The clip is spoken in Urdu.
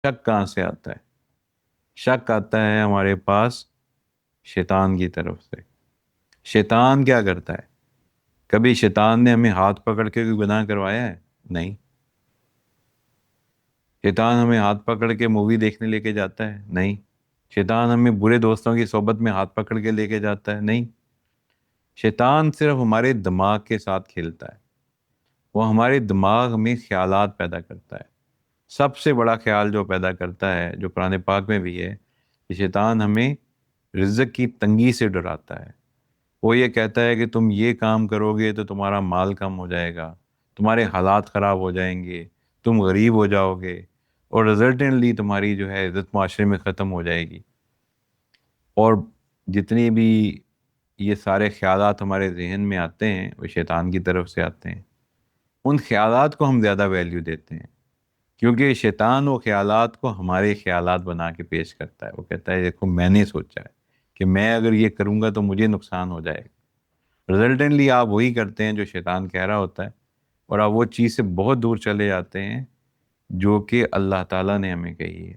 شک کہاں سے آتا ہے؟ شک آتا ہے ہمارے پاس شیطان کی طرف سے۔ شیطان کیا کرتا ہے؟ کبھی شیطان نے ہمیں ہاتھ پکڑ کے کوئی گناہ کروایا ہے؟ نہیں۔ شیطان ہمیں ہاتھ پکڑ کے مووی دیکھنے لے کے جاتا ہے؟ نہیں۔ شیطان ہمیں برے دوستوں کی صحبت میں ہاتھ پکڑ کے لے کے جاتا ہے؟ نہیں۔ شیطان صرف ہمارے دماغ کے ساتھ کھیلتا ہے، وہ ہمارے دماغ میں خیالات پیدا کرتا ہے۔ سب سے بڑا خیال جو پیدا کرتا ہے، جو قرآن پاک میں بھی ہے، کہ شیطان ہمیں رزق کی تنگی سے ڈراتا ہے۔ وہ یہ کہتا ہے کہ تم یہ کام کرو گے تو تمہارا مال کم ہو جائے گا، تمہارے حالات خراب ہو جائیں گے، تم غریب ہو جاؤ گے، اور ریزلٹنٹلی تمہاری جو ہے عزت معاشرے میں ختم ہو جائے گی۔ اور جتنی بھی یہ سارے خیالات ہمارے ذہن میں آتے ہیں وہ شیطان کی طرف سے آتے ہیں۔ ان خیالات کو ہم زیادہ ویلیو دیتے ہیں، کیونکہ شیطان وہ خیالات کو ہمارے خیالات بنا کے پیش کرتا ہے۔ وہ کہتا ہے دیکھو میں نے سوچا ہے کہ میں اگر یہ کروں گا تو مجھے نقصان ہو جائے گا، رزلٹنٹلی آپ وہی کرتے ہیں جو شیطان کہہ رہا ہوتا ہے، اور آپ وہ چیز سے بہت دور چلے جاتے ہیں جو کہ اللہ تعالیٰ نے ہمیں کہی ہے۔